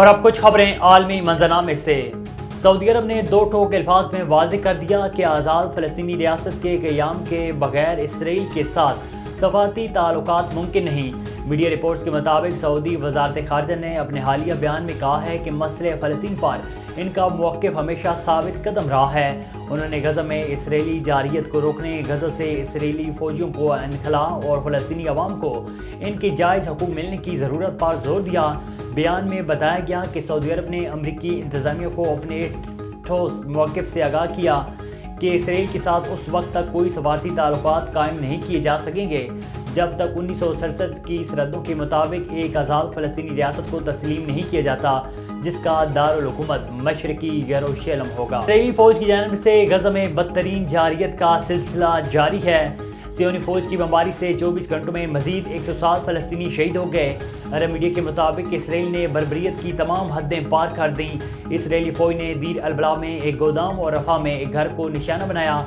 اور اب کچھ خبریں عالمی منظرنامے سے۔ سعودی عرب نے دو ٹوک الفاظ میں واضح کر دیا کہ آزاد فلسطینی ریاست کے قیام کے بغیر اسرائیل کے ساتھ سفارتی تعلقات ممکن نہیں۔ میڈیا رپورٹس کے مطابق سعودی وزارت خارجہ نے اپنے حالیہ بیان میں کہا ہے کہ مسئلہ فلسطین پر ان کا موقف ہمیشہ ثابت قدم رہا ہے۔ انہوں نے غزہ میں اسرائیلی جارحیت کو روکنے، غزہ سے اسرائیلی فوجیوں کو انخلاء اور فلسطینی عوام کو ان کے جائز حقوق ملنے کی ضرورت پر زور دیا۔ بیان میں بتایا گیا کہ سعودی عرب نے امریکی انتظامیہ کو اپنے ٹھوس موقف سے آگاہ کیا کہ اسرائیل کے ساتھ اس وقت تک کوئی سفارتی تعلقات قائم نہیں کیے جا سکیں گے جب تک 1967 کی سرحدوں کے مطابق ایک آزاد فلسطینی ریاست کو تسلیم نہیں کیا جاتا جس کا دارالحکومت مشرقی یروشلم ہوگا۔ اسرائیلی فوج کی جانب سے غزہ میں بدترین جارحیت کا سلسلہ جاری ہے۔ صہیونی فوج کی بمباری سے 24 گھنٹوں میں مزید 107 فلسطینی شہید ہو گئے۔ عرب میڈیا کے مطابق اسرائیل نے بربریت کی تمام حدیں پار کر دیں۔ اسرائیلی فوج نے دیر البلا میں ایک گودام اور رفح میں ایک گھر کو نشانہ بنایا۔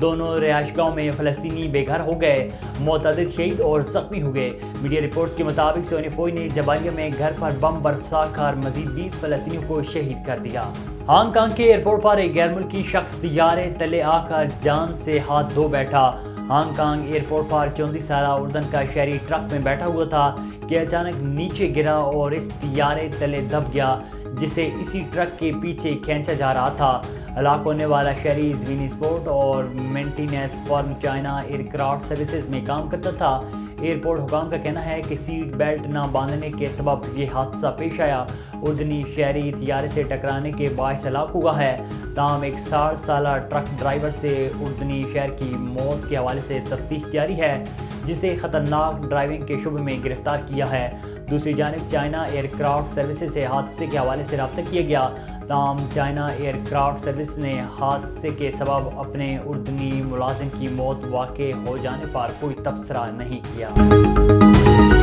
دونوں رہائش گاہوں میں فلسطینی بے گھر ہو گئے، متعدد شہید اور زخمی ہوئے۔ میڈیا رپورٹس کے مطابق صہیونی فوج نے جبالیہ میں گھر پر بم برسا کر مزید 20 فلسطینیوں کو شہید کر دیا۔ ہانگ کانگ کے ایئرپورٹ پر ایک غیر ملکی شخص طیارے تلے آ کر جان سے ہاتھ دھو بیٹھا۔ ہانگ کانگ ایئرپورٹ پر 34 سالہ اردن کا شہری ٹرک میں بیٹھا ہوا تھا کہ اچانک نیچے گرا اور اس طیارے تلے دب گیا جسے اسی ٹرک کے پیچھے کھینچا جا رہا تھا۔ ہلاک ہونے والا شہری زمینی سپورٹ اور مینٹیننس فرم چائنا ایئر کرافٹ سروسز میں کام کرتا تھا۔ ایئرپورٹ حکام کا کہنا ہے کہ سیٹ بیلٹ نہ باندھنے کے سبب یہ حادثہ پیش آیا۔ اردنی شہری طیارے سے ٹکرانے کے باعث ہلاک ہوا ہے۔ تاہم ایک 60 سالہ ٹرک ڈرائیور سے اردنی شہر کی موت کے حوالے سے تفتیش جاری ہے جسے خطرناک ڈرائیونگ کے شبے میں گرفتار کیا ہے۔ دوسری جانب چائنا ایئر کرافٹ سروسز سے حادثے کے حوالے سے رابطہ کیا گیا، تاہم چائنا ایئر کرافٹ سروس نے حادثے کے سبب اپنے اردنی ملازم کی موت واقع ہو جانے پر کوئی تبصرہ نہیں کیا۔